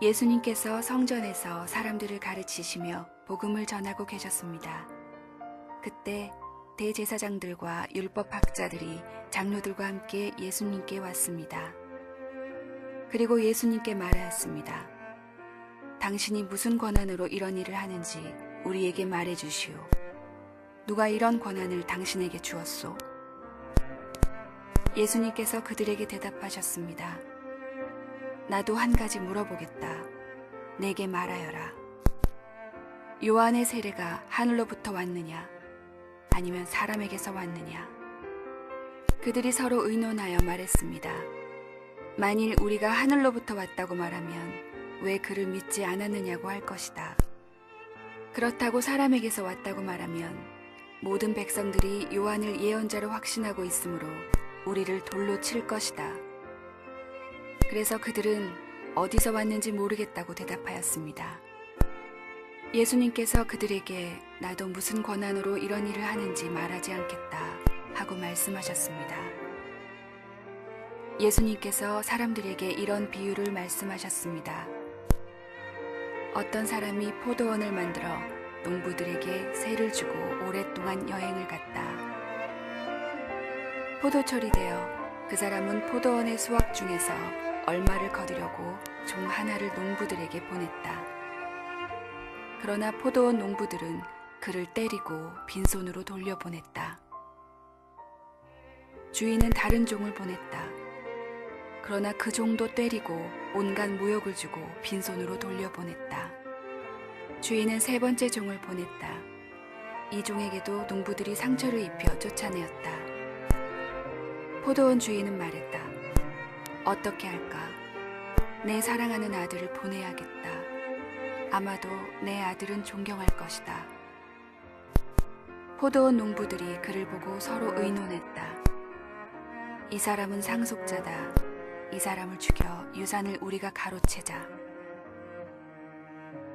예수님께서 성전에서 사람들을 가르치시며 복음을 전하고 계셨습니다. 그때 대제사장들과 율법학자들이 장로들과 함께 예수님께 왔습니다. 그리고 예수님께 말하였습니다. 당신이 무슨 권한으로 이런 일을 하는지 우리에게 말해 주시오. 누가 이런 권한을 당신에게 주었소? 예수님께서 그들에게 대답하셨습니다. 나도 한 가지 물어보겠다. 내게 말하여라. 요한의 세례가 하늘로부터 왔느냐? 아니면 사람에게서 왔느냐? 그들이 서로 의논하여 말했습니다. 만일 우리가 하늘로부터 왔다고 말하면 왜 그를 믿지 않았느냐고 할 것이다. 그렇다고 사람에게서 왔다고 말하면 모든 백성들이 요한을 예언자로 확신하고 있으므로 우리를 돌로 칠 것이다. 그래서 그들은 어디서 왔는지 모르겠다고 대답하였습니다. 예수님께서 그들에게 나도 무슨 권한으로 이런 일을 하는지 말하지 않겠다 하고 말씀하셨습니다. 예수님께서 사람들에게 이런 비유를 말씀하셨습니다. 어떤 사람이 포도원을 만들어 농부들에게 세를 주고 오랫동안 여행을 갔다. 포도철이 되어 그 사람은 포도원의 수확 중에서 얼마를 거두려고 종 하나를 농부들에게 보냈다. 그러나 포도원 농부들은 그를 때리고 빈손으로 돌려보냈다. 주인은 다른 종을 보냈다. 그러나 그 종도 때리고 온갖 모욕을 주고 빈손으로 돌려보냈다. 주인은 세 번째 종을 보냈다. 이 종에게도 농부들이 상처를 입혀 쫓아내었다. 포도원 주인은 말했다. 어떻게 할까? 내 사랑하는 아들을 보내야겠다. 아마도 내 아들은 존경할 것이다. 포도원 농부들이 그를 보고 서로 의논했다. 이 사람은 상속자다. 이 사람을 죽여 유산을 우리가 가로채자.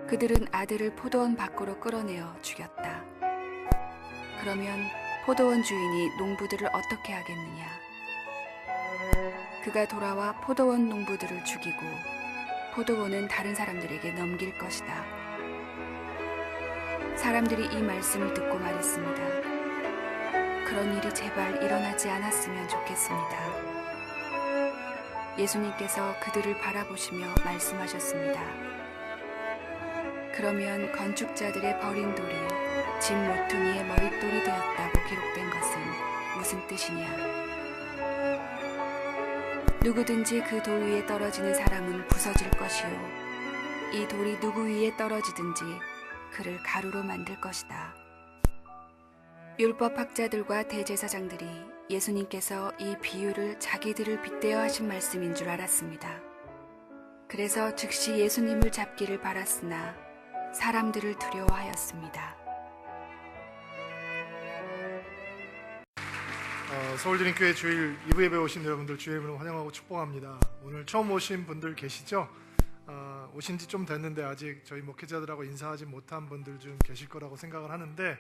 그들은 아들을 포도원 밖으로 끌어내어 죽였다. 그러면 포도원 주인이 농부들을 어떻게 하겠느냐? 그가 돌아와 포도원 농부들을 죽이고 포도원은 다른 사람들에게 넘길 것이다. 사람들이 이 말씀을 듣고 말했습니다. 그런 일이 제발 일어나지 않았으면 좋겠습니다. 예수님께서 그들을 바라보시며 말씀하셨습니다. 그러면 건축자들의 버린 돌이 집 모퉁이의 머릿돌이 되었다고 기록된 것은 무슨 뜻이냐? 누구든지 그 돌 위에 떨어지는 사람은 부서질 것이요 이 돌이 누구 위에 떨어지든지 그를 가루로 만들 것이다. 율법학자들과 대제사장들이 예수님께서 이 비유를 자기들을 빗대어 하신 말씀인 줄 알았습니다. 그래서 즉시 예수님을 잡기를 바랐으나 사람들을 두려워하였습니다. 서울드림교회 주일 2부 예배 오신 여러분들 주의 이름으로 환영하고 축복합니다. 오늘 처음 오신 분들 계시죠? 오신 지 좀 됐는데 아직 저희 목회자들하고 인사하지 못한 분들 좀 계실 거라고 생각을 하는데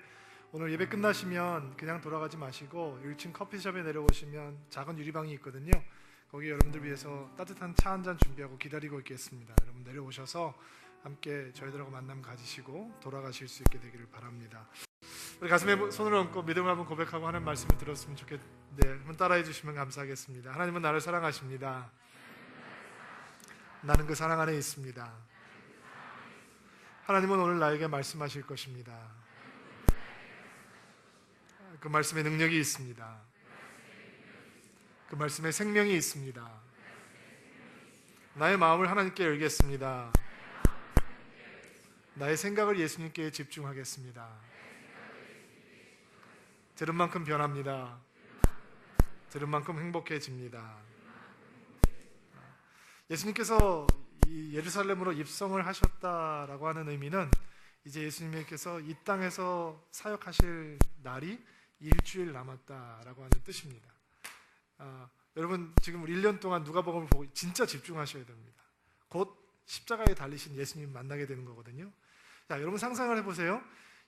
오늘 예배 끝나시면 그냥 돌아가지 마시고 1층 커피숍에 내려오시면 작은 유리방이 있거든요. 거기 여러분들 위해서 따뜻한 차 한 잔 준비하고 기다리고 있겠습니다. 여러분 내려오셔서 함께 저희들하고 만남 가지시고 돌아가실 수 있게 되기를 바랍니다. 우리 가슴에 손을 얹고 믿음을 한번 고백하고 하는 말씀을 들었으면 좋겠는데 한번 따라해 주시면 감사하겠습니다. 하나님은 나를 사랑하십니다. 나는 그 사랑 안에 있습니다. 하나님은 오늘 나에게 말씀하실 것입니다. 그 말씀에 능력이 있습니다. 그 말씀에 생명이 있습니다. 나의 마음을 하나님께 열겠습니다. 나의 생각을 예수님께 집중하겠습니다. 들은 만큼 변합니다. 들은 만큼 행복해집니다. 예수님께서 이 예루살렘으로 입성을 하셨다라고 하는 의미는 이제 예수님께서 이 땅에서 사역하실 날이 일주일 남았다라고 하는 뜻입니다. 여러분 지금 1년 동안 누가복음을 보고 진짜 집중하셔야 됩니다. 곧 십자가에 달리신 예수님 만나게 되는 거거든요. 자, 여러분 상상을 해보세요.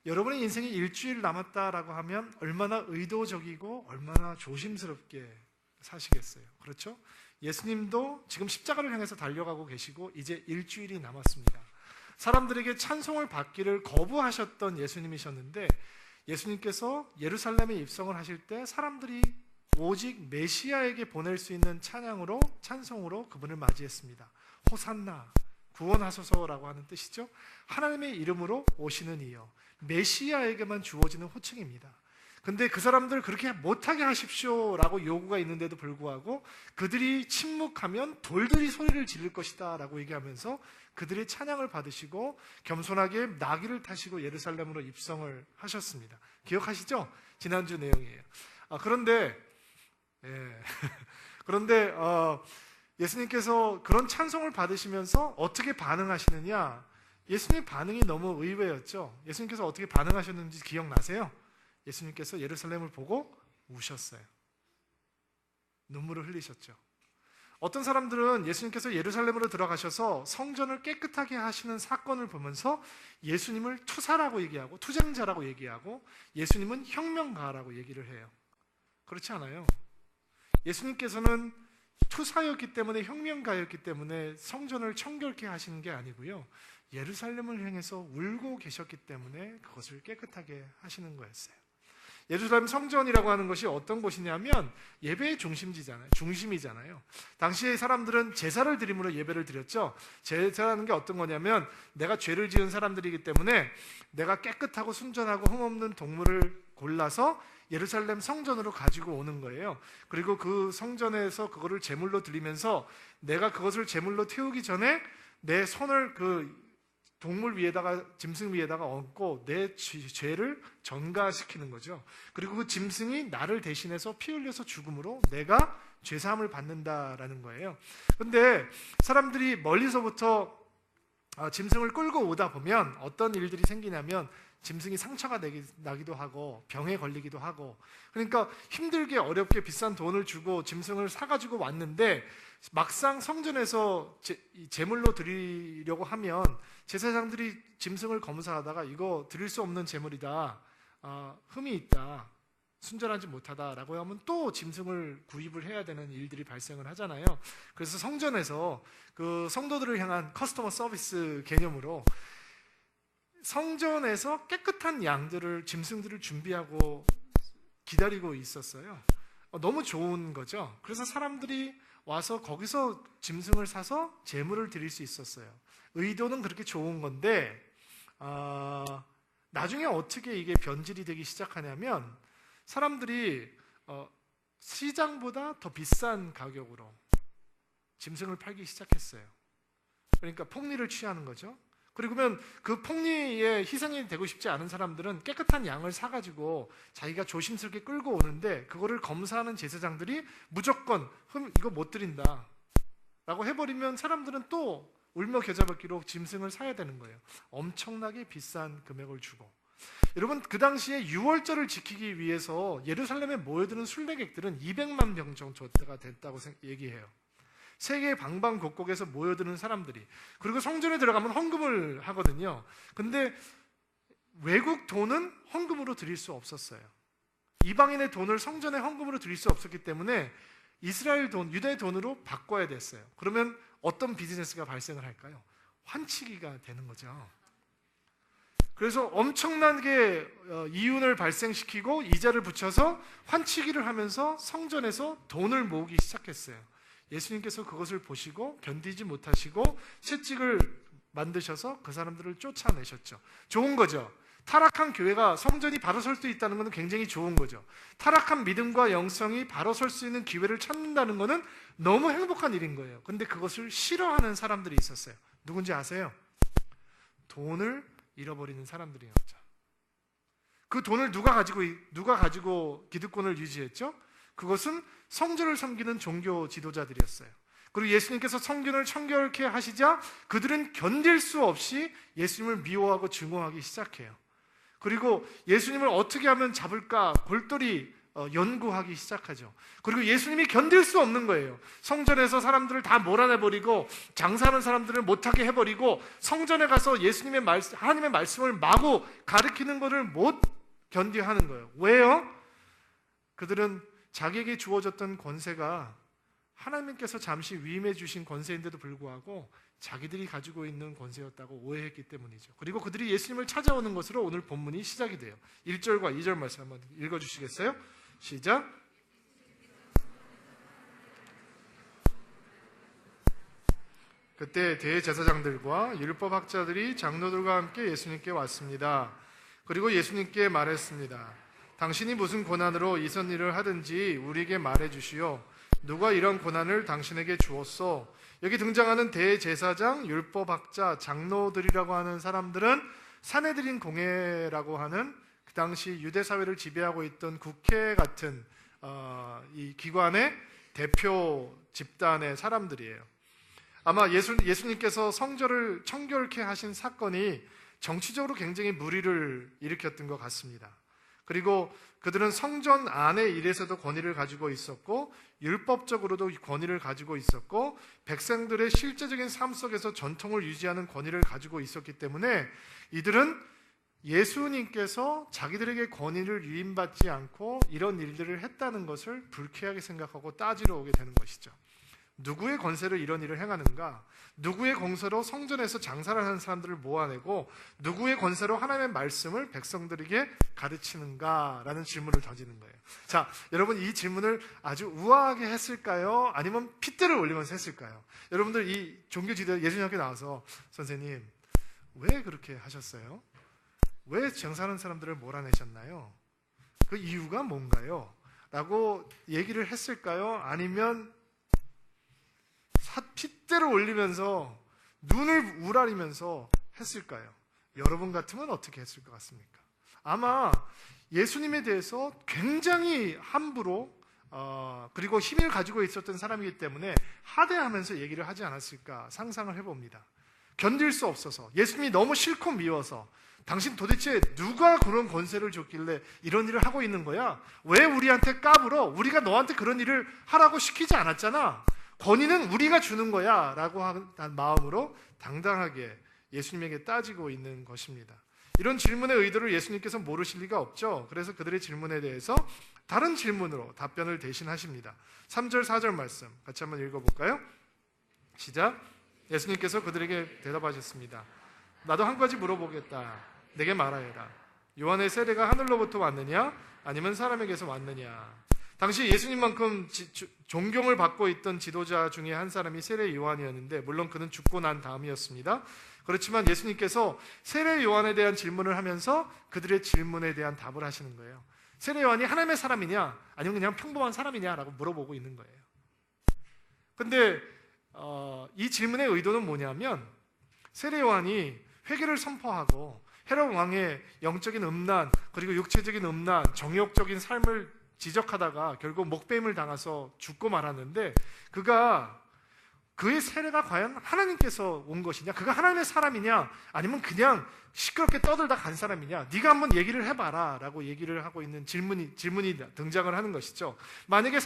여러분의 인생이 일주일 남았다라고 하면 얼마나 의도적이고 얼마나 조심스럽게 사시겠어요. 그렇죠? 예수님도 지금 십자가를 향해서 달려가고 계시고 이제 일주일이 남았습니다. 사람들에게 찬송을 받기를 거부하셨던 예수님이셨는데 예수님께서 예루살렘에 입성을 하실 때 사람들이 오직 메시아에게 보낼 수 있는 찬양으로, 찬송으로 그분을 맞이했습니다. 호산나, 구원하소서라고 하는 뜻이죠. 하나님의 이름으로 오시는 이여, 메시아에게만 주어지는 호칭입니다. 근데 그 사람들 그렇게 못하게 하십시오라고 요구가 있는데도 불구하고 그들이 침묵하면 돌들이 소리를 지를 것이다 라고 얘기하면서 그들의 찬양을 받으시고 겸손하게 나귀를 타시고 예루살렘으로 입성을 하셨습니다. 기억하시죠? 지난주 내용이에요. 그런데 예수님께서 그런 찬송을 받으시면서 어떻게 반응하시느냐? 예수님의 반응이 너무 의외였죠. 예수님께서 어떻게 반응하셨는지 기억나세요? 예수님께서 예루살렘을 보고 우셨어요. 눈물을 흘리셨죠. 어떤 사람들은 예수님께서 예루살렘으로 들어가셔서 성전을 깨끗하게 하시는 사건을 보면서 예수님을 투사라고 얘기하고 투쟁자라고 얘기하고 예수님은 혁명가라고 얘기를 해요. 그렇지 않아요. 예수님께서는 투사였기 때문에, 혁명가였기 때문에 성전을 청결케 하시는 게 아니고요, 예루살렘을 향해서 울고 계셨기 때문에 그것을 깨끗하게 하시는 거였어요. 예루살렘 성전이라고 하는 것이 어떤 곳이냐면 예배의 중심이잖아요. 당시의 사람들은 제사를 드림으로 예배를 드렸죠. 제사라는 게 어떤 거냐면 내가 죄를 지은 사람들이기 때문에 내가 깨끗하고 순전하고 흠없는 동물을 골라서 예루살렘 성전으로 가지고 오는 거예요. 그리고 그 성전에서 그거를 제물로 드리면서 내가 그것을 제물로 태우기 전에 내 손을 그 동물 위에다가, 짐승 위에다가 얹고 내 죄를 전가시키는 거죠. 그리고 그 짐승이 나를 대신해서 피 흘려서 죽음으로 내가 죄사함을 받는다라는 거예요. 근데 사람들이 멀리서부터 짐승을 끌고 오다 보면 어떤 일들이 생기냐면 짐승이 상처가 나기도 하고 병에 걸리기도 하고, 그러니까 힘들게 어렵게 비싼 돈을 주고 짐승을 사가지고 왔는데 막상 성전에서 제물로 드리려고 하면 제사장들이 짐승을 검사하다가 이거 드릴 수 없는 제물이다, 흠이 있다, 순전하지 못하다라고 하면 또 짐승을 구입을 해야 되는 일들이 발생을 하잖아요. 그래서 성전에서 그 성도들을 향한 커스터머 서비스 개념으로 성전에서 깨끗한 양들을, 짐승들을 준비하고 기다리고 있었어요. 너무 좋은 거죠. 그래서 사람들이 와서 거기서 짐승을 사서 제물을 드릴 수 있었어요. 의도는 그렇게 좋은 건데 나중에 어떻게 이게 변질이 되기 시작하냐면 사람들이 시장보다 더 비싼 가격으로 짐승을 팔기 시작했어요. 그러니까 폭리를 취하는 거죠. 그러면 그 폭리에 희생이 되고 싶지 않은 사람들은 깨끗한 양을 사가지고 자기가 조심스럽게 끌고 오는데 그거를 검사하는 제사장들이 무조건 이거 못 드린다 라고 해버리면 사람들은 또 울며 겨자 먹기로 짐승을 사야 되는 거예요. 엄청나게 비싼 금액을 주고. 여러분, 그 당시에 유월절을 지키기 위해서 예루살렘에 모여드는 순례객들은 200만 명 정도가 됐다고 얘기해요. 세계 방방곡곡에서 모여드는 사람들이. 그리고 성전에 들어가면 헌금을 하거든요. 근데 외국 돈은 헌금으로 드릴 수 없었어요. 이방인의 돈을 성전에 헌금으로 드릴 수 없었기 때문에 이스라엘 돈, 유대 돈으로 바꿔야 됐어요. 그러면 어떤 비즈니스가 발생을 할까요? 환치기가 되는 거죠. 그래서 엄청나게 이윤을 발생시키고 이자를 붙여서 환치기를 하면서 성전에서 돈을 모으기 시작했어요. 예수님께서 그것을 보시고 견디지 못하시고 채찍을 만드셔서 그 사람들을 쫓아내셨죠. 좋은 거죠. 타락한 교회가 성전이 바로 설 수 있다는 것은 굉장히 좋은 거죠. 타락한 믿음과 영성이 바로 설 수 있는 기회를 찾는다는 것은 너무 행복한 일인 거예요. 근데 그것을 싫어하는 사람들이 있었어요. 누군지 아세요? 돈을 잃어버리는 사람들이었죠. 그 돈을 누가 가지고 기득권을 유지했죠? 그것은 성전을 섬기는 종교 지도자들이었어요. 그리고 예수님께서 성전을 청결케 하시자 그들은 견딜 수 없이 예수님을 미워하고 증오하기 시작해요. 그리고 예수님을 어떻게 하면 잡을까 골똘히 연구하기 시작하죠. 그리고 예수님이 견딜 수 없는 거예요. 성전에서 사람들을 다 몰아내버리고 장사하는 사람들을 못하게 해버리고 성전에 가서 하나님의 말씀을 마구 가르치는 것을 못 견디하는 거예요. 왜요? 그들은 자기에게 주어졌던 권세가 하나님께서 잠시 위임해 주신 권세인데도 불구하고 자기들이 가지고 있는 권세였다고 오해했기 때문이죠. 그리고 그들이 예수님을 찾아오는 것으로 오늘 본문이 시작이 돼요. 1절과 2절 말씀 한번 읽어주시겠어요? 시작. 그때 대제사장들과 율법학자들이 장로들과 함께 예수님께 왔습니다. 그리고 예수님께 말했습니다. 당신이 무슨 고난으로 이 선 일을 하든지 우리에게 말해 주시오. 누가 이런 고난을 당신에게 주었소? 여기 등장하는 대제사장, 율법학자, 장로들이라고 하는 사람들은 산헤드린 공회라고 하는 그 당시 유대 사회를 지배하고 있던 국회 같은 이 기관의 대표 집단의 사람들이에요. 아마 예수님께서 성전을 청결케 하신 사건이 정치적으로 굉장히 물의를 일으켰던 것 같습니다. 그리고 그들은 성전 안의 일에서도 권위를 가지고 있었고 율법적으로도 권위를 가지고 있었고 백성들의 실제적인 삶 속에서 전통을 유지하는 권위를 가지고 있었기 때문에 이들은 예수님께서 자기들에게 권위를 위임받지 않고 이런 일들을 했다는 것을 불쾌하게 생각하고 따지러 오게 되는 것이죠. 누구의 권세로 이런 일을 행하는가? 누구의 권세로 성전에서 장사를 하는 사람들을 모아내고 누구의 권세로 하나님의 말씀을 백성들에게 가르치는가? 라는 질문을 던지는 거예요. 자, 여러분 이 질문을 아주 우아하게 했을까요? 아니면 핏대를 올리면서 했을까요? 여러분들 이 종교지도 예수님께 나와서 선생님 왜 그렇게 하셨어요? 왜 장사하는 사람들을 몰아내셨나요? 그 이유가 뭔가요? 라고 얘기를 했을까요? 아니면 핏대를 올리면서 눈을 우라리면서 했을까요? 여러분 같으면 어떻게 했을 것 같습니까? 아마 예수님에 대해서 굉장히 함부로 그리고 힘을 가지고 있었던 사람이기 때문에 하대하면서 얘기를 하지 않았을까 상상을 해봅니다. 견딜 수 없어서 예수님이 너무 싫고 미워서 당신 도대체 누가 그런 권세를 줬길래 이런 일을 하고 있는 거야? 왜 우리한테 까불어? 우리가 너한테 그런 일을 하라고 시키지 않았잖아. 권위는 우리가 주는 거야 라고 한 마음으로 당당하게 예수님에게 따지고 있는 것입니다. 이런 질문의 의도를 예수님께서 모르실 리가 없죠. 그래서 그들의 질문에 대해서 다른 질문으로 답변을 대신하십니다. 3절 4절 말씀 같이 한번 읽어볼까요? 시작. 예수님께서 그들에게 대답하셨습니다. 나도 한 가지 물어보겠다. 내게 말하여라. 요한의 세례가 하늘로부터 왔느냐 아니면 사람에게서 왔느냐. 당시 예수님만큼 존경을 받고 있던 지도자 중에 한 사람이 세례 요한이었는데 물론 그는 죽고 난 다음이었습니다. 그렇지만 예수님께서 세례 요한에 대한 질문을 하면서 그들의 질문에 대한 답을 하시는 거예요. 세례 요한이 하나님의 사람이냐 아니면 그냥 평범한 사람이냐라고 물어보고 있는 거예요. 근데 이 질문의 의도는 뭐냐면 세례 요한이 회개를 선포하고 헤롯 왕의 영적인 음란 그리고 육체적인 음란 정욕적인 삶을 지적하다가 결국 목배임을 당해서 죽고 말았는데 그의 세례가 과연 하나님께서 온 것이냐? 그가 하나님의 사람이냐? 아니면 그냥 시끄럽게 떠들다 간 사람이냐? 네가 한번 얘기를 해봐라 라고 얘기를 하고 있는 질문이 등장을 하는 것이죠. 만약에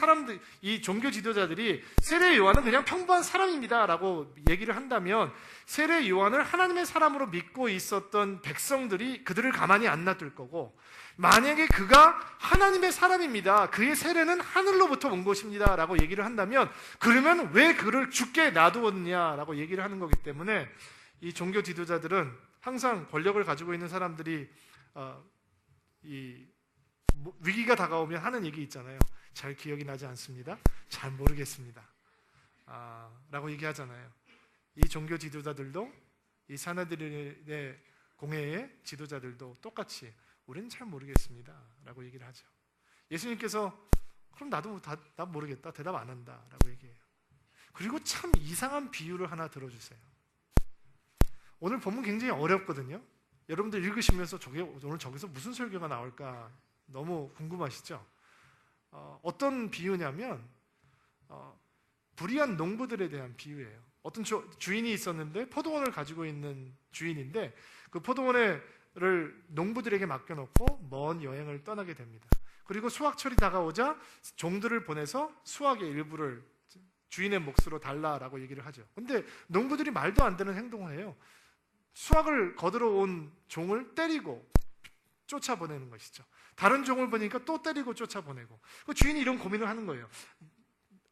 이 종교 지도자들이 세례 요한은 그냥 평범한 사람입니다 라고 얘기를 한다면 세례 요한을 하나님의 사람으로 믿고 있었던 백성들이 그들을 가만히 안 놔둘 거고 만약에 그가 하나님의 사람입니다. 그의 세례는 하늘로부터 온 것입니다. 라고 얘기를 한다면 그러면 왜 그를 죽게 놔두었느냐라고 얘기를 하는 거기 때문에 이 종교 지도자들은 항상 권력을 가지고 있는 사람들이 위기가 다가오면 하는 얘기 있잖아요. 잘 기억이 나지 않습니다. 잘 모르겠습니다. 라고 얘기하잖아요. 이 종교 지도자들도 이 산헤드린의 공회의 지도자들도 똑같이 우리는 잘 모르겠습니다 라고 얘기를 하죠. 예수님께서 그럼 나도 나 모르겠다 대답 안 한다 라고 얘기해요. 그리고 참 이상한 비유를 하나 들어주세요. 오늘 본문 굉장히 어렵거든요. 여러분들 읽으시면서 오늘 저기서 무슨 설교가 나올까 너무 궁금하시죠? 어떤 비유냐면 불의한 농부들에 대한 비유예요. 어떤 주인이 있었는데 포도원을 가지고 있는 주인인데 그 포도원을 농부들에게 맡겨놓고 먼 여행을 떠나게 됩니다. 그리고 수확철이 다가오자 종들을 보내서 수확의 일부를 주인의 몫으로 달라라고 얘기를 하죠. 근데 농부들이 말도 안 되는 행동을 해요. 수확을 거두러 온 종을 때리고 쫓아보내는 것이죠. 다른 종을 보니까 또 때리고 쫓아보내고 그 주인이 이런 고민을 하는 거예요.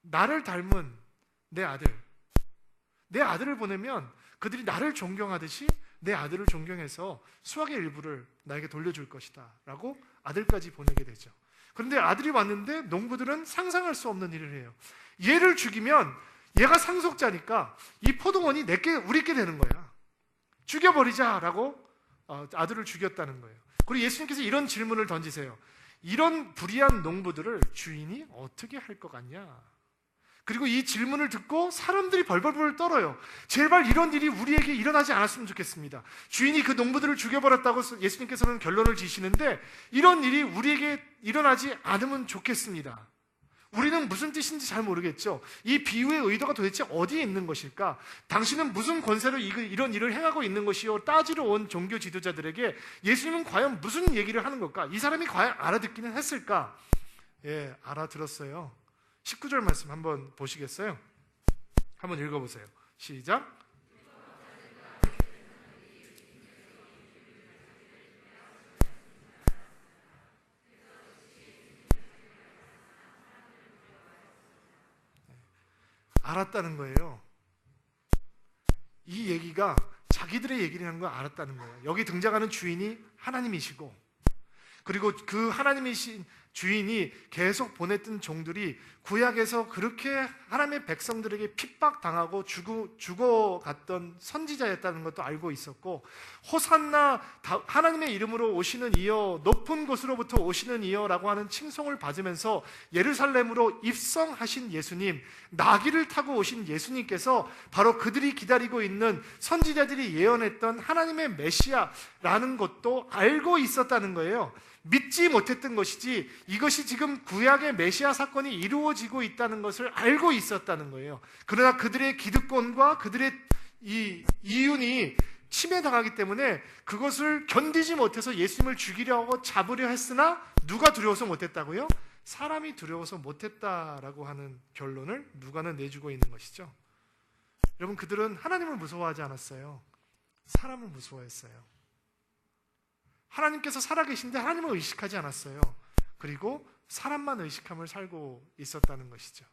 나를 닮은 내 아들을 보내면 그들이 나를 존경하듯이 내 아들을 존경해서 수확의 일부를 나에게 돌려줄 것이다 라고 아들까지 보내게 되죠. 그런데 아들이 왔는데 농부들은 상상할 수 없는 일을 해요. 얘를 죽이면 얘가 상속자니까 이 포도원이 우리께 되는 거야. 죽여버리자라고 아들을 죽였다는 거예요. 그리고 예수님께서 이런 질문을 던지세요. 이런 불의한 농부들을 주인이 어떻게 할 것 같냐? 그리고 이 질문을 듣고 사람들이 벌벌벌 떨어요. 제발 이런 일이 우리에게 일어나지 않았으면 좋겠습니다. 주인이 그 농부들을 죽여버렸다고 예수님께서는 결론을 지시는데 이런 일이 우리에게 일어나지 않으면 좋겠습니다. 우리는 무슨 뜻인지 잘 모르겠죠. 이 비유의 의도가 도대체 어디에 있는 것일까? 당신은 무슨 권세로 이런 일을 행하고 있는 것이요? 따지러 온 종교 지도자들에게 예수님은 과연 무슨 얘기를 하는 걸까? 이 사람이 과연 알아듣기는 했을까? 예, 알아들었어요. 19절 말씀 한번 보시겠어요? 한번 읽어보세요. 시작. 알았다는 거예요. 이 얘기가 자기들의 얘기라는 걸 알았다는 거예요. 여기 등장하는 주인이 하나님이시고, 그리고 그 하나님이신 주인이 계속 보냈던 종들이 구약에서 그렇게 하나님의 백성들에게 핍박당하고 죽어갔던 선지자였다는 것도 알고 있었고, 호산나 하나님의 이름으로 오시는 이여, 높은 곳으로부터 오시는 이여라고 하는 칭송을 받으면서 예루살렘으로 입성하신 예수님, 나귀를 타고 오신 예수님께서 바로 그들이 기다리고 있는 선지자들이 예언했던 하나님의 메시아라는 것도 알고 있었다는 거예요. 믿지 못했던 것이지 이것이 지금 구약의 메시아 사건이 이루어지고 있다는 것을 알고 있었다는 거예요. 그러나 그들의 기득권과 그들의 이 이윤이 침해당하기 때문에 그것을 견디지 못해서 예수님을 죽이려 하고 잡으려 했으나 누가 두려워서 못했다고요? 사람이 두려워서 못했다라고 하는 결론을 누가는 내주고 있는 것이죠. 여러분, 그들은 하나님을 무서워하지 않았어요. 사람을 무서워했어요. 하나님께서 살아계신데 하나님을 의식하지 않았어요. 그리고 사람만 의식함을 살고 있었다는 것이죠.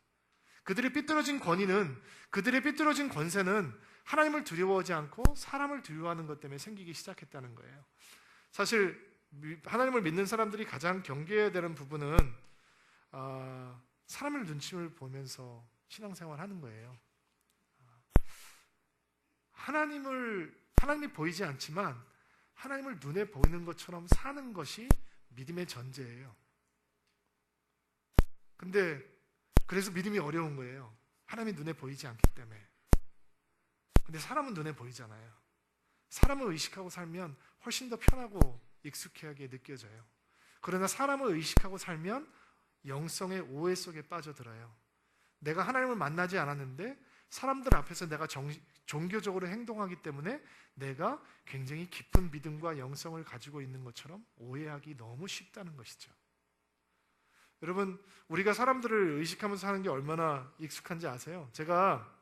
그들의 삐뚤어진 권위는, 그들의 삐뚤어진 권세는 하나님을 두려워하지 않고 사람을 두려워하는 것 때문에 생기기 시작했다는 거예요. 사실 하나님을 믿는 사람들이 가장 경계해야 되는 부분은 사람의 눈치를 보면서 신앙생활하는 거예요. 하나님이 보이지 않지만 하나님을 눈에 보이는 것처럼 사는 것이 믿음의 전제예요. 근데 그래서 믿음이 어려운 거예요. 하나님이 눈에 보이지 않기 때문에. 근데 사람은 눈에 보이잖아요. 사람을 의식하고 살면 훨씬 더 편하고 익숙하게 느껴져요. 그러나 사람을 의식하고 살면 영성의 오해 속에 빠져들어요. 내가 하나님을 만나지 않았는데 사람들 앞에서 내가 종교적으로 행동하기 때문에 내가 굉장히 깊은 믿음과 영성을 가지고 있는 것처럼 오해하기 너무 쉽다는 것이죠. 여러분, 우리가 사람들을 의식하면서 사는 게 얼마나 익숙한지 아세요? 제가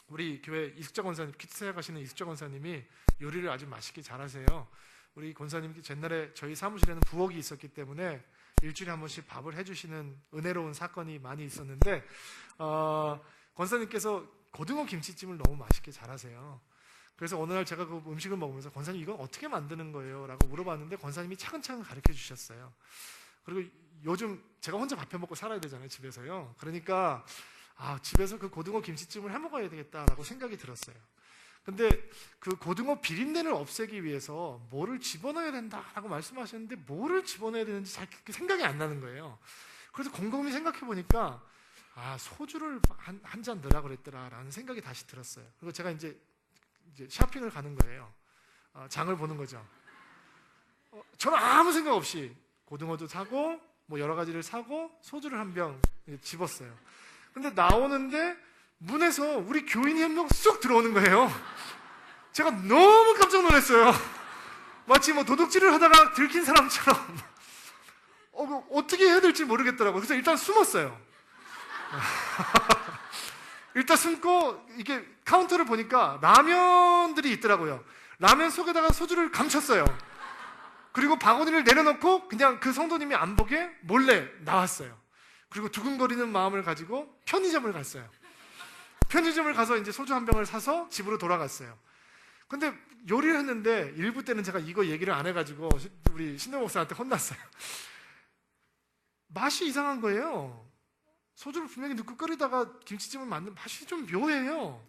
우리 교회 이숙자 권사님, 키트사역 하시는 이숙자 권사님이 요리를 아주 맛있게 잘하세요. 우리 권사님께 옛날에 저희 사무실에는 부엌이 있었기 때문에 일주일에 한 번씩 밥을 해주시는 은혜로운 사건이 많이 있었는데, 권사님께서 고등어 김치찜을 너무 맛있게 잘하세요. 그래서 어느 날 제가 그 음식을 먹으면서 권사님 이건 어떻게 만드는 거예요? 라고 물어봤는데 권사님이 차근차근 가르쳐 주셨어요. 그리고 요즘 제가 혼자 밥 해 먹고 살아야 되잖아요, 집에서요. 그러니까 집에서 그 고등어 김치찜을 해 먹어야 되겠다라고 생각이 들었어요. 근데 그 고등어 비린내를 없애기 위해서 뭐를 집어넣어야 된다라고 말씀하셨는데 뭐를 집어넣어야 되는지 잘 생각이 안 나는 거예요. 그래서 곰곰이 생각해 보니까 소주를 한 잔 넣으라 그랬더라라는 생각이 다시 들었어요. 그리고 제가 이제 쇼핑을 가는 거예요. 장을 보는 거죠. 저는 아무 생각 없이 고등어도 사고 뭐 여러 가지를 사고 소주를 한 병 집었어요. 근데 나오는데 문에서 우리 교인이 한 명 쑥 들어오는 거예요. 제가 너무 깜짝 놀랐어요. 마치 뭐 도둑질을 하다가 들킨 사람처럼 어떻게 해야 될지 모르겠더라고요. 그래서 일단 숨었어요. 일단 숨고 이게 카운터를 보니까 라면들이 있더라고요. 라면 속에다가 소주를 감췄어요. 그리고 바구니를 내려놓고 그냥 그 성도님이 안 보게 몰래 나왔어요. 그리고 두근거리는 마음을 가지고 편의점을 갔어요. 편의점을 가서 이제 소주 한 병을 사서 집으로 돌아갔어요. 근데 요리를 했는데 일부 때는 제가 이거 얘기를 안 해가지고 우리 신동 목사한테 혼났어요. 맛이 이상한 거예요. 소주를 분명히 넣고 끓이다가 김치찜을 만든 맛이 좀 묘해요.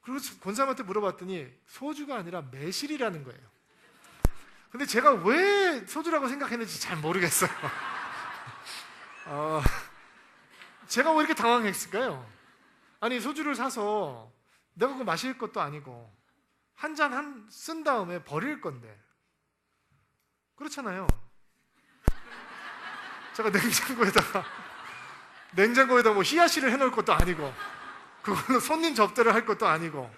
그리고 권사님한테 물어봤더니 소주가 아니라 매실이라는 거예요. 근데 제가 왜 소주라고 생각했는지 잘 모르겠어요. 제가 왜 이렇게 당황했을까요? 아니, 소주를 사서 내가 그거 마실 것도 아니고 한 잔 쓴 다음에 버릴 건데 그렇잖아요. 제가 냉장고에다 뭐 희야씨를 해놓을 것도 아니고 그걸로 손님 접대를 할 것도 아니고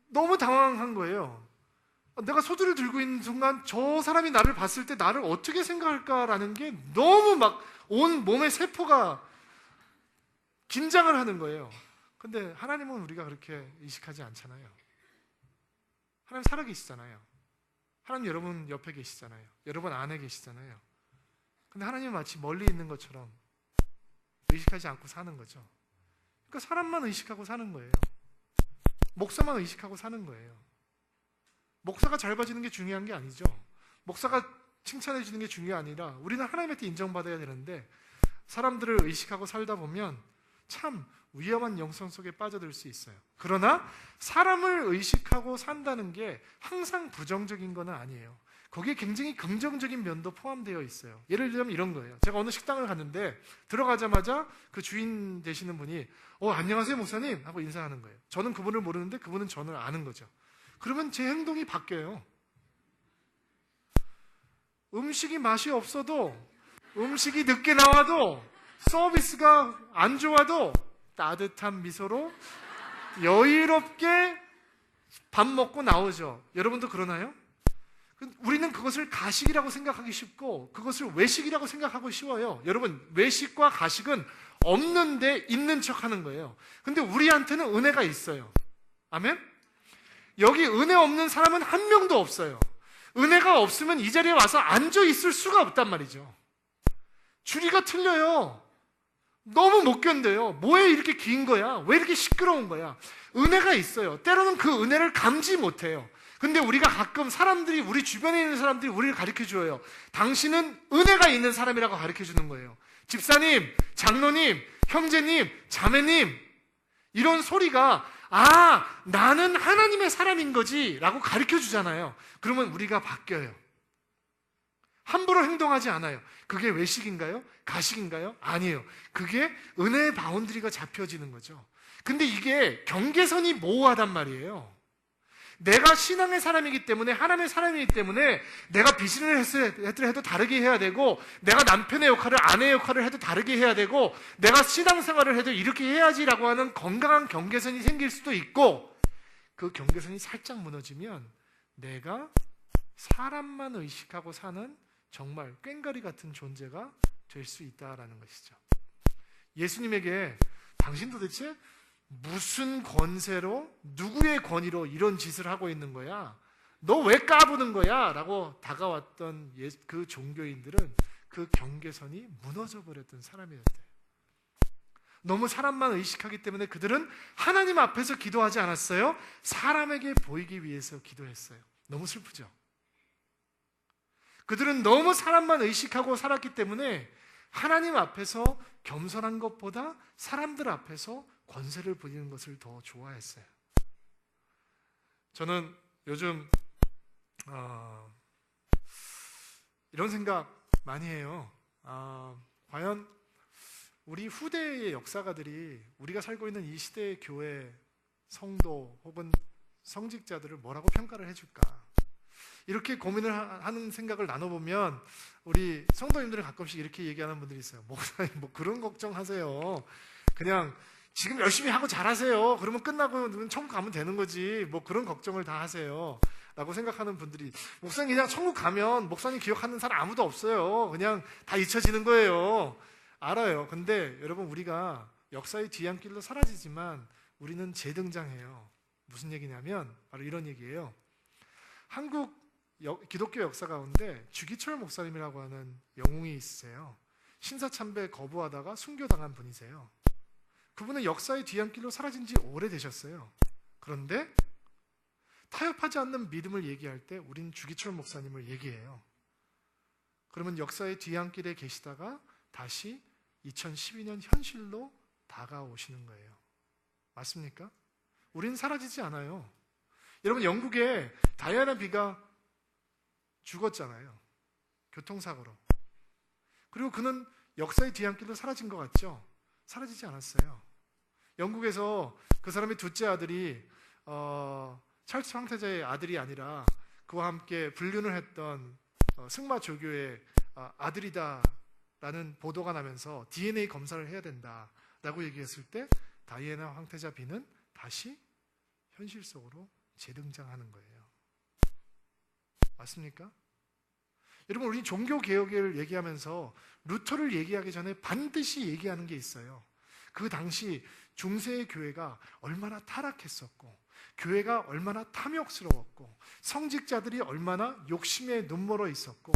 너무 당황한 거예요. 내가 소주를 들고 있는 순간 저 사람이 나를 봤을 때 나를 어떻게 생각할까라는 게 너무 막 온 몸의 세포가 긴장을 하는 거예요. 근데 하나님은 우리가 그렇게 의식하지 않잖아요. 하나님 살아계시잖아요. 하나님 여러분 옆에 계시잖아요. 여러분 안에 계시잖아요. 근데 하나님은 마치 멀리 있는 것처럼 의식하지 않고 사는 거죠. 그러니까 사람만 의식하고 사는 거예요. 목사만 의식하고 사는 거예요. 목사가 잘 봐주는 게 중요한 게 아니죠. 목사가 칭찬해 주는 게 중요한 게 아니라 우리는 하나님한테 인정받아야 되는데 사람들을 의식하고 살다 보면 참 위험한 영성 속에 빠져들 수 있어요. 그러나 사람을 의식하고 산다는 게 항상 부정적인 건 아니에요. 거기에 굉장히 긍정적인 면도 포함되어 있어요. 예를 들면 이런 거예요. 제가 어느 식당을 갔는데 들어가자마자 그 주인 되시는 분이 안녕하세요 목사님 하고 인사하는 거예요. 저는 그분을 모르는데 그분은 저를 아는 거죠. 그러면 제 행동이 바뀌어요. 음식이 맛이 없어도, 음식이 늦게 나와도, 서비스가 안 좋아도 따뜻한 미소로 여유롭게 밥 먹고 나오죠. 여러분도 그러나요? 우리는 그것을 가식이라고 생각하기 쉽고 그것을 외식이라고 생각하고 쉬워요. 여러분, 외식과 가식은 없는데 있는 척하는 거예요. 근데 우리한테는 은혜가 있어요. 아멘? 여기 은혜 없는 사람은 한 명도 없어요. 은혜가 없으면 이 자리에 와서 앉아 있을 수가 없단 말이죠. 줄이가 틀려요. 너무 못 견뎌요. 뭐에 이렇게 긴 거야? 왜 이렇게 시끄러운 거야? 은혜가 있어요. 때로는 그 은혜를 감지 못해요. 근데 우리가 가끔 사람들이, 우리 주변에 있는 사람들이 우리를 가르쳐 줘요. 당신은 은혜가 있는 사람이라고 가르쳐 주는 거예요. 집사님, 장로님, 형제님, 자매님, 이런 소리가 나는 하나님의 사람인 거지 라고 가르쳐 주잖아요. 그러면 우리가 바뀌어요. 함부로 행동하지 않아요. 그게 외식인가요? 가식인가요? 아니에요. 그게 은혜의 바운드리가 잡혀지는 거죠. 근데 이게 경계선이 모호하단 말이에요. 내가 신앙의 사람이기 때문에, 하나님의 사람이기 때문에 내가 비즈니스를 해도 다르게 해야 되고, 내가 남편의 역할을, 아내의 역할을 해도 다르게 해야 되고, 내가 신앙생활을 해도 이렇게 해야지라고 하는 건강한 경계선이 생길 수도 있고, 그 경계선이 살짝 무너지면 내가 사람만 의식하고 사는 정말 꽹과리 같은 존재가 될 수 있다라는 것이죠. 예수님에게 당신 도대체 무슨 권세로, 누구의 권위로 이런 짓을 하고 있는 거야? 너 왜 까부는 거야? 라고 다가왔던 그 종교인들은 그 경계선이 무너져 버렸던 사람이었대요. 너무 사람만 의식하기 때문에 그들은 하나님 앞에서 기도하지 않았어요. 사람에게 보이기 위해서 기도했어요. 너무 슬프죠? 그들은 너무 사람만 의식하고 살았기 때문에 하나님 앞에서 겸손한 것보다 사람들 앞에서 권세를 부리는 것을 더 좋아했어요. 저는 요즘 이런 생각 많이 해요. 과연 우리 후대의 역사가들이 우리가 살고 있는 이 시대의 교회, 성도 혹은 성직자들을 뭐라고 평가를 해줄까? 이렇게 고민을 하는 생각을 나눠보면 우리 성도님들은 가끔씩 이렇게 얘기하는 분들이 있어요. 목사님 뭐 그런 걱정하세요. 그냥 지금 열심히 하고 잘하세요. 그러면 끝나고 천국 가면 되는 거지. 뭐 그런 걱정을 다 하세요. 라고 생각하는 분들이, 목사님 그냥 천국 가면 목사님 기억하는 사람 아무도 없어요. 그냥 다 잊혀지는 거예요. 알아요. 근데 여러분, 우리가 역사의 뒤안길로 사라지지만 우리는 재등장해요. 무슨 얘기냐면 바로 이런 얘기예요. 한국 기독교 역사 가운데 주기철 목사님이라고 하는 영웅이 있으세요. 신사참배 거부하다가 순교당한 분이세요. 그분은 역사의 뒤안길로 사라진 지 오래되셨어요. 그런데 타협하지 않는 믿음을 얘기할 때 우린 주기철 목사님을 얘기해요. 그러면 역사의 뒤안길에 계시다가 다시 2012년 현실로 다가오시는 거예요. 맞습니까? 우린 사라지지 않아요. 여러분, 영국에 다이애나 비가 죽었잖아요. 교통사고로. 그리고 그는 역사의 뒤안길로 사라진 것 같죠? 사라지지 않았어요. 영국에서 그 사람의 둘째 아들이 찰스 황태자의 아들이 아니라 그와 함께 불륜을 했던 승마 조교의 아들이다라는 보도가 나면서 DNA 검사를 해야 된다라고 얘기했을 때 다이애나 황태자 비는 다시 현실 속으로 재등장하는 거예요. 맞습니까? 여러분, 우리 종교개혁을 얘기하면서 루터를 얘기하기 전에 반드시 얘기하는 게 있어요. 그 당시 중세의 교회가 얼마나 타락했었고, 교회가 얼마나 탐욕스러웠고, 성직자들이 얼마나 욕심에 눈멀어 있었고,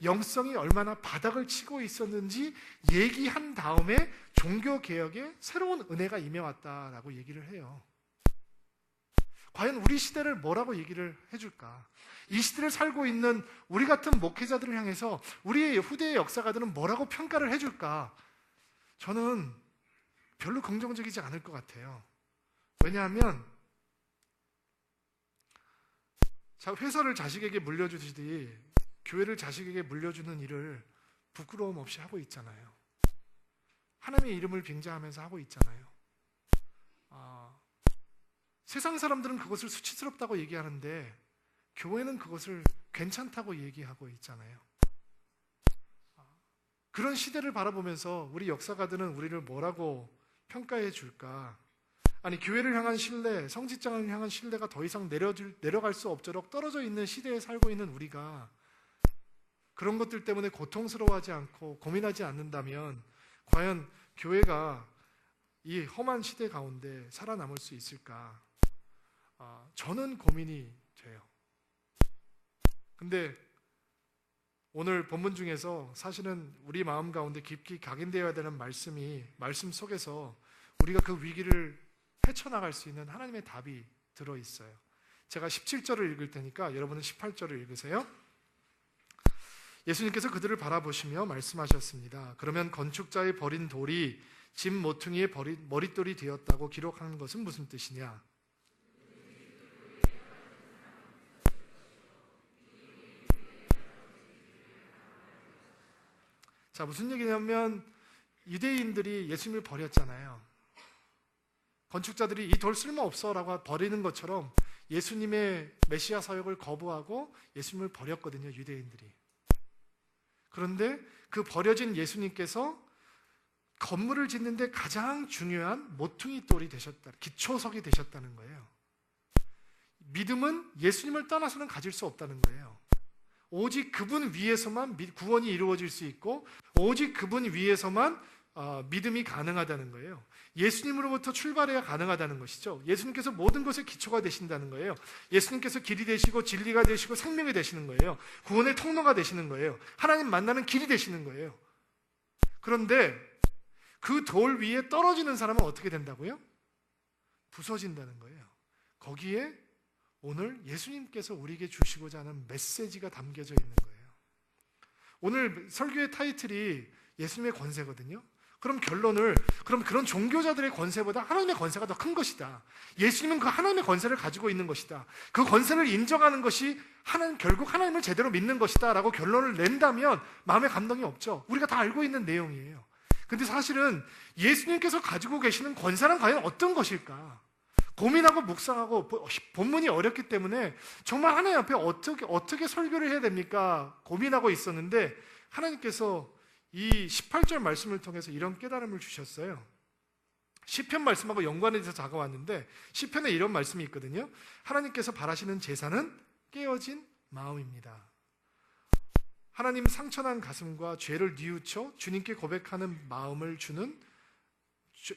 영성이 얼마나 바닥을 치고 있었는지 얘기한 다음에 종교개혁에 새로운 은혜가 임해왔다라고 얘기를 해요. 과연 우리 시대를 뭐라고 얘기를 해줄까? 이 시대를 살고 있는 우리 같은 목회자들을 향해서 우리의 후대의 역사가들은 뭐라고 평가를 해줄까? 저는 별로 긍정적이지 않을 것 같아요. 왜냐하면 회사를 자식에게 물려주듯이 교회를 자식에게 물려주는 일을 부끄러움 없이 하고 있잖아요. 하나님의 이름을 빙자하면서 하고 있잖아요. 세상 사람들은 그것을 수치스럽다고 얘기하는데 교회는 그것을 괜찮다고 얘기하고 있잖아요. 그런 시대를 바라보면서 우리 역사가들은 우리를 뭐라고 평가해 줄까? 아니, 교회를 향한 신뢰, 성직장을 향한 신뢰가 더 이상 내려갈 수 없도록 떨어져 있는 시대에 살고 있는 우리가 그런 것들 때문에 고통스러워하지 않고 고민하지 않는다면 과연 교회가 이 험한 시대 가운데 살아남을 수 있을까? 저는 고민이 돼요. 근데 오늘 본문 중에서 사실은 우리 마음 가운데 깊이 각인되어야 되는 말씀 속에서 우리가 그 위기를 헤쳐나갈 수 있는 하나님의 답이 들어있어요. 제가 17절을 읽을 테니까 여러분은 18절을 읽으세요. 예수님께서 그들을 바라보시며 말씀하셨습니다. 그러면 건축자의 버린 돌이 집 모퉁이의 머릿돌이 되었다고 기록하는 것은 무슨 뜻이냐? 자, 무슨 얘기냐면 유대인들이 예수님을 버렸잖아요. 건축자들이 이 돌 쓸모없어 라고 버리는 것처럼 예수님의 메시아 사역을 거부하고 예수님을 버렸거든요, 유대인들이. 그런데 그 버려진 예수님께서 건물을 짓는데 가장 중요한 모퉁이 돌이 되셨다, 기초석이 되셨다는 거예요. 믿음은 예수님을 떠나서는 가질 수 없다는 거예요. 오직 그분 위에서만 구원이 이루어질 수 있고 오직 그분 위에서만 믿음이 가능하다는 거예요. 예수님으로부터 출발해야 가능하다는 것이죠. 예수님께서 모든 것의 기초가 되신다는 거예요. 예수님께서 길이 되시고 진리가 되시고 생명이 되시는 거예요. 구원의 통로가 되시는 거예요. 하나님 만나는 길이 되시는 거예요. 그런데 그 돌 위에 떨어지는 사람은 어떻게 된다고요? 부서진다는 거예요. 거기에 오늘 예수님께서 우리에게 주시고자 하는 메시지가 담겨져 있는 거예요. 오늘 설교의 타이틀이 예수님의 권세거든요. 그럼 그럼 그런 종교자들의 권세보다 하나님의 권세가 더 큰 것이다. 예수님은 그 하나님의 권세를 가지고 있는 것이다. 그 권세를 인정하는 것이 결국 하나님을 제대로 믿는 것이다 라고 결론을 낸다면 마음에 감동이 없죠. 우리가 다 알고 있는 내용이에요. 근데 사실은 예수님께서 가지고 계시는 권세는 과연 어떤 것일까? 고민하고 묵상하고 본문이 어렵기 때문에 정말 하나님 앞에 어떻게 설교를 해야 됩니까? 고민하고 있었는데 하나님께서 이 18절 말씀을 통해서 이런 깨달음을 주셨어요. 시편 말씀하고 연관해서 다가왔는데 시편에 이런 말씀이 있거든요. 하나님께서 바라시는 제사는 깨어진 마음입니다. 하나님 상처난 가슴과 죄를 뉘우쳐 주님께 고백하는 마음을 주는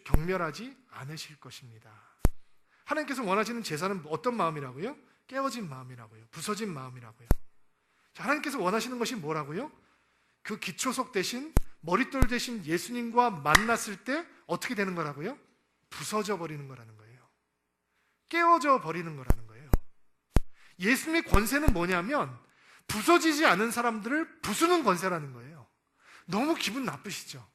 경멸하지 않으실 것입니다. 하나님께서 원하시는 제사는 어떤 마음이라고요? 깨어진 마음이라고요. 부서진 마음이라고요. 자, 하나님께서 원하시는 것이 뭐라고요? 그 기초석 대신 머릿돌 대신 예수님과 만났을 때 어떻게 되는 거라고요? 부서져 버리는 거라는 거예요. 깨어져 버리는 거라는 거예요. 예수님의 권세는 뭐냐면 부서지지 않은 사람들을 부수는 권세라는 거예요. 너무 기분 나쁘시죠?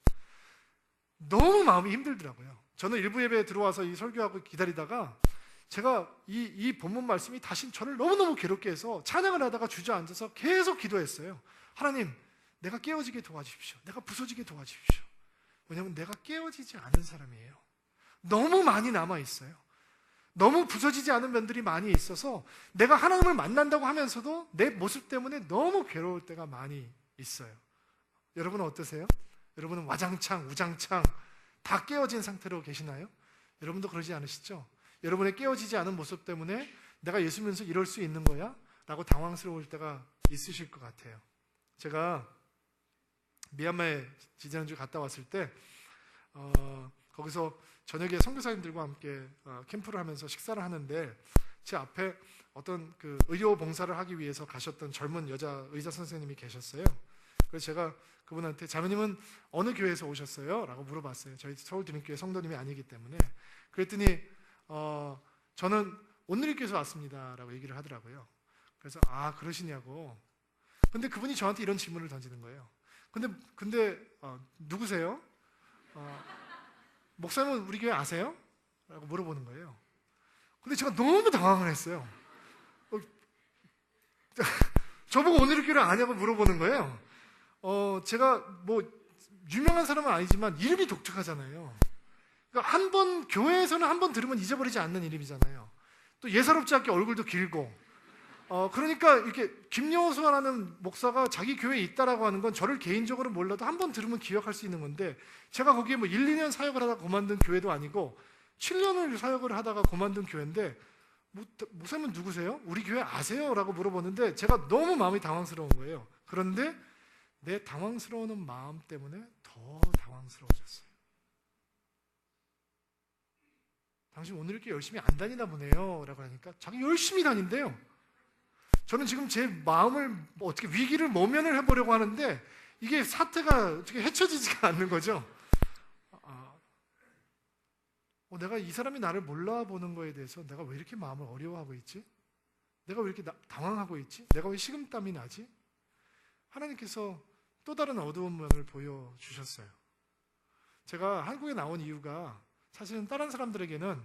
너무 마음이 힘들더라고요. 저는 일부 예배에 들어와서 이 설교하고 기다리다가 제가 이 본문 말씀이 다시 저를 너무너무 괴롭게 해서 찬양을 하다가 주저앉아서 계속 기도했어요. 하나님, 내가 깨어지게 도와주십시오. 내가 부서지게 도와주십시오. 왜냐하면 내가 깨어지지 않은 사람이에요. 너무 많이 남아있어요. 너무 부서지지 않은 면들이 많이 있어서 내가 하나님을 만난다고 하면서도 내 모습 때문에 너무 괴로울 때가 많이 있어요. 여러분은 어떠세요? 여러분은 와장창 우장창 다 깨어진 상태로 계시나요? 여러분도 그러지 않으시죠? 여러분의 깨어지지 않은 모습 때문에 내가 예수 믿으면서 이럴 수 있는 거야? 라고 당황스러울 때가 있으실 것 같아요. 제가 미얀마에 지지난주 갔다 왔을 때 거기서 저녁에 선교사님들과 함께 캠프를 하면서 식사를 하는데 제 앞에 어떤 그 의료 봉사를 하기 위해서 가셨던 젊은 여자 의사 선생님이 계셨어요. 그래서 제가 그분한테 자매님은 어느 교회에서 오셨어요? 라고 물어봤어요. 저희 서울드림교회 성도님이 아니기 때문에. 그랬더니 저는 온누리교회에서 왔습니다 라고 얘기를 하더라고요. 그래서 그러시냐고. 근데 그분이 저한테 이런 질문을 던지는 거예요. 근데 누구세요? 목사님은 우리 교회 아세요? 라고 물어보는 거예요. 근데 제가 너무 당황을 했어요. 저보고 온누리교회를 아냐고 물어보는 거예요. 제가 뭐 유명한 사람은 아니지만 이름이 독특하잖아요. 그러니까 한 번 교회에서는 한 번 들으면 잊어버리지 않는 이름이잖아요. 또 예사롭지 않게 얼굴도 길고. 그러니까 이렇게 김여호수아라는 목사가 자기 교회에 있다라고 하는 건 저를 개인적으로 몰라도 한 번 들으면 기억할 수 있는 건데 제가 거기에 뭐 1, 2년 사역을 하다가 그만둔 교회도 아니고 7년을 사역을 하다가 그만둔 교회인데 목사님은 누구세요? 우리 교회 아세요? 라고 물어보는데 제가 너무 마음이 당황스러운 거예요. 그런데 내 당황스러운 마음 때문에 더 당황스러워졌어요. 당신 오늘 이렇게 열심히 안 다니나 보네요 라고 하니까 자기 열심히 다닌대요. 저는 지금 제 마음을 어떻게 위기를 모면을 해보려고 하는데 이게 사태가 어떻게 헤쳐지지가 않는 거죠. 내가 이 사람이 나를 몰라보는 거에 대해서 내가 왜 이렇게 마음을 어려워하고 있지? 내가 왜 이렇게 당황하고 있지? 내가 왜 식은땀이 나지? 하나님께서 또 다른 어두운 면을 보여주셨어요. 제가 한국에 나온 이유가 사실은 다른 사람들에게는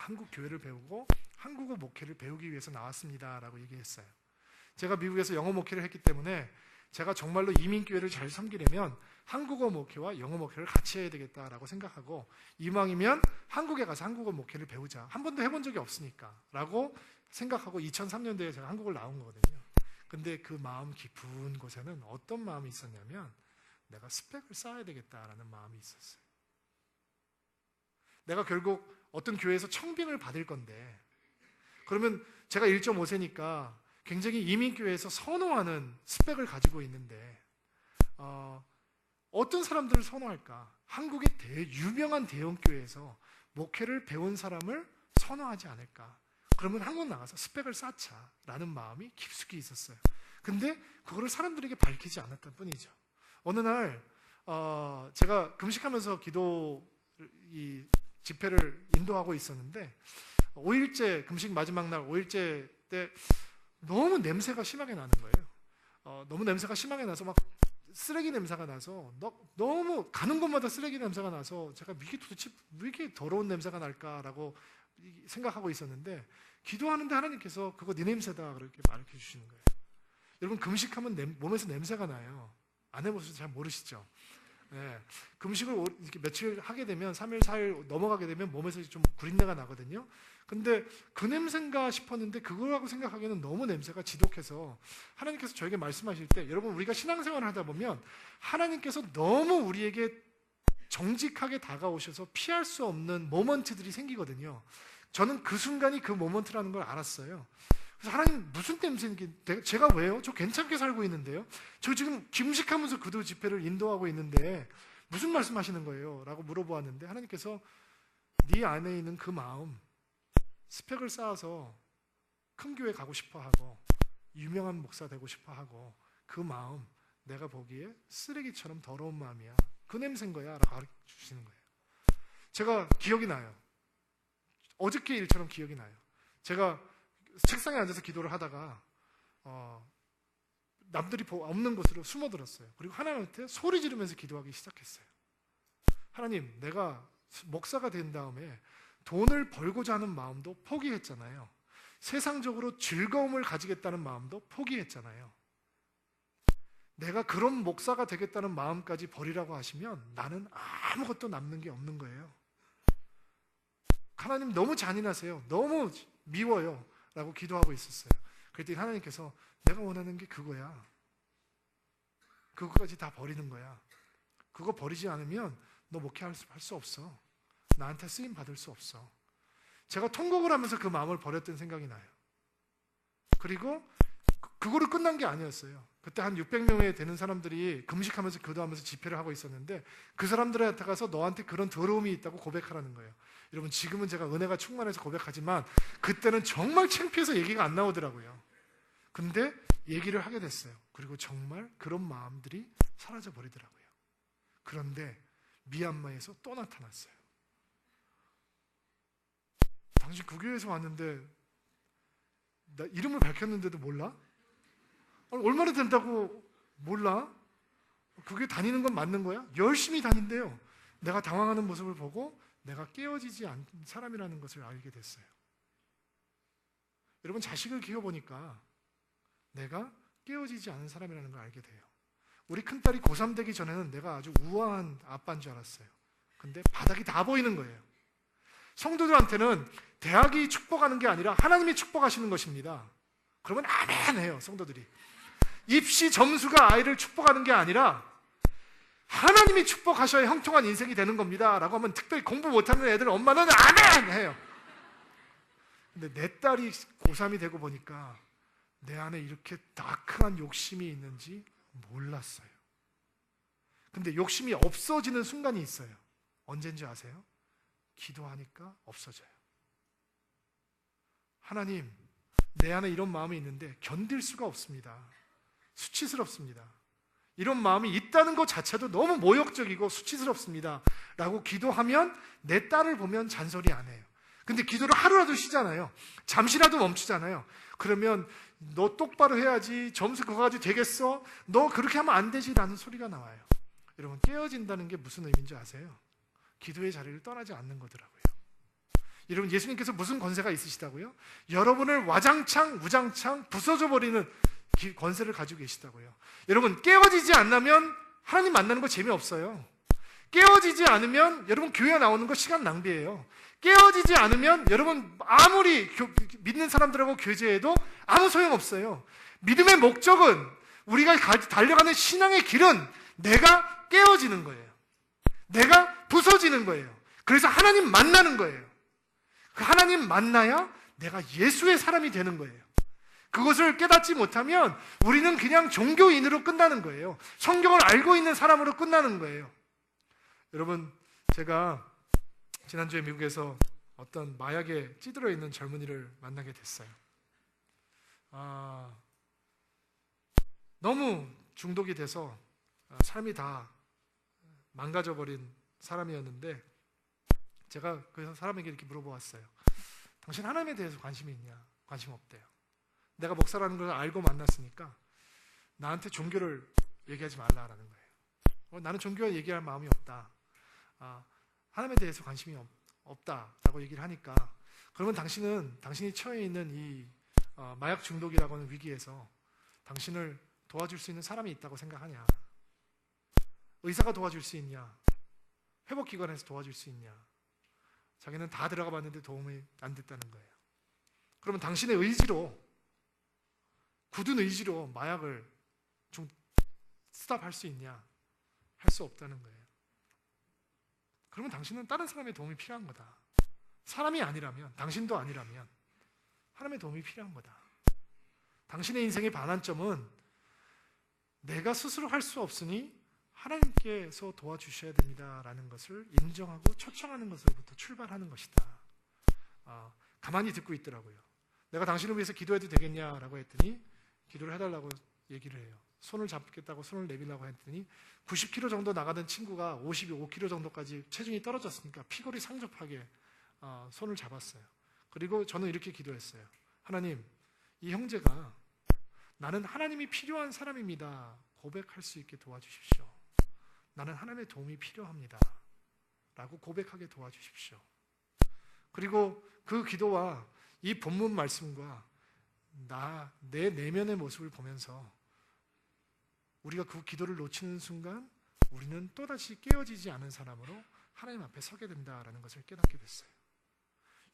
한국 교회를 배우고 한국어 목회를 배우기 위해서 나왔습니다 라고 얘기했어요. 제가 미국에서 영어 목회를 했기 때문에 제가 정말로 이민교회를 잘 섬기려면 한국어 목회와 영어 목회를 같이 해야 되겠다라고 생각하고 이왕이면 한국에 가서 한국어 목회를 배우자. 한 번도 해본 적이 없으니까 라고 생각하고 2003년도에 제가 한국을 나온 거거든요. 근데 그 마음 깊은 곳에는 어떤 마음이 있었냐면 내가 스펙을 쌓아야 되겠다라는 마음이 있었어요. 내가 결국 어떤 교회에서 청빙을 받을 건데 그러면 제가 1.5세니까 굉장히 이민교회에서 선호하는 스펙을 가지고 있는데 어떤 사람들을 선호할까? 한국의 유명한 대형교회에서 목회를 배운 사람을 선호하지 않을까? 그러면 한국 나가서 스펙을 쌓자라는 마음이 깊숙이 있었어요. 근데 그거를 사람들에게 밝히지 않았던 뿐이죠. 어느 날 제가 금식하면서 기도 집회를 인도하고 있었는데 5일째 금식 마지막 날 5일째 때 너무 냄새가 심하게 나는 거예요. 너무 냄새가 심하게 나서 막 쓰레기 냄새가 나서 너무 가는 곳마다 쓰레기 냄새가 나서 제가 이게 도대체 왜 이렇게 더러운 냄새가 날까라고 생각하고 있었는데 기도하는데 하나님께서 그거 네 냄새다 그렇게 말해 주시는 거예요. 여러분 금식하면 몸에서 냄새가 나요. 안 해보셔서 잘 모르시죠? 네. 금식을 이렇게 며칠 하게 되면 3일, 4일 넘어가게 되면 몸에서 좀 구린내가 나거든요. 근데 그 냄새인가 싶었는데 그거라고 생각하기에는 너무 냄새가 지독해서 하나님께서 저에게 말씀하실 때 여러분 우리가 신앙생활을 하다 보면 하나님께서 너무 우리에게 정직하게 다가오셔서 피할 수 없는 모먼트들이 생기거든요. 저는 그 순간이 그 모먼트라는 걸 알았어요. 그래서 하나님 무슨 냄새인지 제가 왜요? 저 괜찮게 살고 있는데요. 저 지금 금식하면서 기도 집회를 인도하고 있는데 무슨 말씀하시는 거예요? 라고 물어보았는데 하나님께서 네 안에 있는 그 마음 스펙을 쌓아서 큰 교회 가고 싶어하고 유명한 목사 되고 싶어하고 그 마음 내가 보기에 쓰레기처럼 더러운 마음이야. 그 냄새인 거야 라고 가르쳐 주시는 거예요. 제가 기억이 나요. 어저께 일처럼 기억이 나요. 제가 책상에 앉아서 기도를 하다가 남들이 없는 곳으로 숨어들었어요. 그리고 하나님한테 소리 지르면서 기도하기 시작했어요. 하나님, 내가 목사가 된 다음에 돈을 벌고자 하는 마음도 포기했잖아요. 세상적으로 즐거움을 가지겠다는 마음도 포기했잖아요. 내가 그런 목사가 되겠다는 마음까지 버리라고 하시면 나는 아무것도 남는 게 없는 거예요. 하나님 너무 잔인하세요. 너무 미워요. 라고 기도하고 있었어요. 그랬더니 하나님께서 내가 원하는 게 그거야. 그거까지 다 버리는 거야. 그거 버리지 않으면 너 목회할 수 없어. 나한테 쓰임 받을 수 없어. 제가 통곡을 하면서 그 마음을 버렸던 생각이 나요. 그리고 그거로 끝난 게 아니었어요. 그때 한 600명에 되는 사람들이 금식하면서 기도하면서 집회를 하고 있었는데 그 사람들한테 가서 너한테 그런 더러움이 있다고 고백하라는 거예요. 여러분, 지금은 제가 은혜가 충만해서 고백하지만 그때는 정말 창피해서 얘기가 안 나오더라고요. 근데 얘기를 하게 됐어요. 그리고 정말 그런 마음들이 사라져 버리더라고요. 그런데 미얀마에서 또 나타났어요. 당신 그 교회에서 왔는데 나 이름을 밝혔는데도 몰라? 아니, 얼마나 된다고 몰라? 그게 다니는 건 맞는 거야? 열심히 다닌대요. 내가 당황하는 모습을 보고 내가 깨어지지 않은 사람이라는 것을 알게 됐어요. 여러분, 자식을 키워보니까 내가 깨어지지 않은 사람이라는 걸 알게 돼요. 우리 큰딸이 고3 되기 전에는 내가 아주 우아한 아빠인 줄 알았어요. 근데 바닥이 다 보이는 거예요. 성도들한테는 대학이 축복하는 게 아니라 하나님이 축복하시는 것입니다. 그러면 아멘 해요, 성도들이. 입시 점수가 아이를 축복하는 게 아니라 하나님이 축복하셔야 형통한 인생이 되는 겁니다 라고 하면 특별히 공부 못하는 애들 엄마는 아멘 해요. 근데 내 딸이 고3이 되고 보니까 내 안에 이렇게 다크한 욕심이 있는지 몰랐어요. 근데 욕심이 없어지는 순간이 있어요. 언젠지 아세요? 기도하니까 없어져요. 하나님, 내 안에 이런 마음이 있는데 견딜 수가 없습니다. 수치스럽습니다. 이런 마음이 있다는 것 자체도 너무 모욕적이고 수치스럽습니다 라고 기도하면 내 딸을 보면 잔소리 안 해요. 근데 기도를 하루라도 쉬잖아요. 잠시라도 멈추잖아요. 그러면 너 똑바로 해야지, 점수 그거 가지고 되겠어? 너 그렇게 하면 안 되지 라는 소리가 나와요. 여러분, 깨어진다는 게 무슨 의미인지 아세요? 기도의 자리를 떠나지 않는 거더라고요. 여러분, 예수님께서 무슨 권세가 있으시다고요? 여러분을 와장창 우장창 부서져버리는 권세를 가지고 계시다고요. 여러분, 깨어지지 않으면 하나님 만나는 거 재미없어요. 깨어지지 않으면 여러분 교회 나오는 거 시간 낭비예요. 깨어지지 않으면 여러분 아무리 믿는 사람들하고 교제해도 아무 소용없어요. 믿음의 목적은, 우리가 달려가는 신앙의 길은 내가 깨어지는 거예요. 내가 부서지는 거예요. 그래서 하나님 만나는 거예요. 그 하나님 만나야 내가 예수의 사람이 되는 거예요. 그것을 깨닫지 못하면 우리는 그냥 종교인으로 끝나는 거예요. 성경을 알고 있는 사람으로 끝나는 거예요. 여러분, 제가 지난주에 미국에서 어떤 마약에 찌들어 있는 젊은이를 만나게 됐어요. 너무 중독이 돼서 삶이 다 망가져버린 사람이었는데 제가 그 사람에게 이렇게 물어보았어요. 당신 하나님에 대해서 관심이 있냐? 관심 없대요. 내가 목사라는 걸 알고 만났으니까 나한테 종교를 얘기하지 말라라는 거예요. 나는 종교에 얘기할 마음이 없다. 하나님에 대해서 관심이 없다라고 얘기를 하니까, 그러면 당신이 처해 있는 이 마약 중독이라고 하는 위기에서 당신을 도와줄 수 있는 사람이 있다고 생각하냐? 의사가 도와줄 수 있냐? 회복기관에서 도와줄 수 있냐? 자기는 다 들어가 봤는데 도움이 안 됐다는 거예요. 그러면 당신의 의지로, 굳은 의지로 마약을 좀 스탑할 수 있냐? 할 수 없다는 거예요. 그러면 당신은 다른 사람의 도움이 필요한 거다. 사람이 아니라면, 당신도 아니라면 하나님의 도움이 필요한 거다. 당신의 인생의 반환점은 내가 스스로 할 수 없으니 하나님께서 도와주셔야 됩니다라는 것을 인정하고 초청하는 것으로부터 출발하는 것이다. 가만히 듣고 있더라고요. 내가 당신을 위해서 기도해도 되겠냐라고 했더니 기도를 해달라고 얘기를 해요. 손을 잡겠다고 손을 내밀라고 했더니 90kg 정도 나가던 친구가 55kg 정도까지 체중이 떨어졌으니까 피골이 상접하게 손을 잡았어요. 그리고 저는 이렇게 기도했어요. 하나님, 이 형제가 나는 하나님이 필요한 사람입니다 고백할 수 있게 도와주십시오. 나는 하나님의 도움이 필요합니다 라고 고백하게 도와주십시오. 그리고 그 기도와 이 본문 말씀과 내 내면의 모습을 보면서 우리가 그 기도를 놓치는 순간 우리는 또다시 깨어지지 않은 사람으로 하나님 앞에 서게 된다라는 것을 깨닫게 됐어요.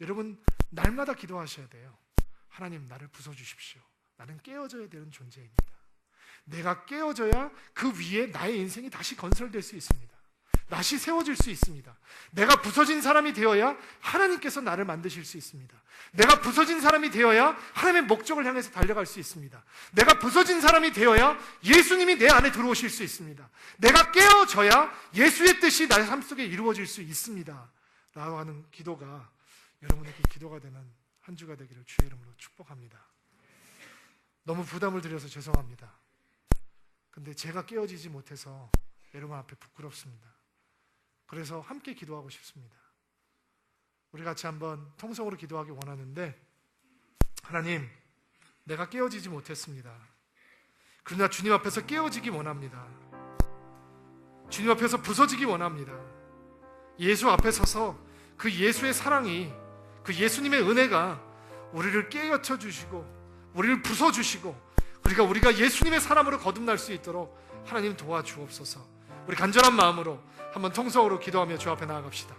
여러분, 날마다 기도하셔야 돼요. 하나님, 나를 부숴주십시오. 나는 깨어져야 되는 존재입니다. 내가 깨어져야 그 위에 나의 인생이 다시 건설될 수 있습니다. 다시 세워질 수 있습니다. 내가 부서진 사람이 되어야 하나님께서 나를 만드실 수 있습니다. 내가 부서진 사람이 되어야 하나님의 목적을 향해서 달려갈 수 있습니다. 내가 부서진 사람이 되어야 예수님이 내 안에 들어오실 수 있습니다. 내가 깨어져야 예수의 뜻이 나의 삶 속에 이루어질 수 있습니다 라고 하는 기도가 여러분에게 기도가 되는 한 주가 되기를 주의 이름으로 축복합니다. 너무 부담을 드려서 죄송합니다. 근데 제가 깨어지지 못해서 여러분 앞에 부끄럽습니다. 그래서 함께 기도하고 싶습니다. 우리 같이 한번 통성으로 기도하기 원하는데, 하나님, 내가 깨어지지 못했습니다. 그러나 주님 앞에서 깨어지기 원합니다. 주님 앞에서 부서지기 원합니다. 예수 앞에 서서 그 예수의 사랑이, 그 예수님의 은혜가 우리를 깨우쳐 주시고 우리를 부숴주시고 우리가 예수님의 사람으로 거듭날 수 있도록 하나님 도와주옵소서. 우리 간절한 마음으로 한번 통성으로 기도하며 주 앞에 나아갑시다.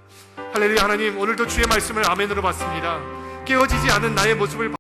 할렐루야. 하나님, 오늘도 주의 말씀을 아멘으로 받습니다. 깨어지지 않은 나의 모습을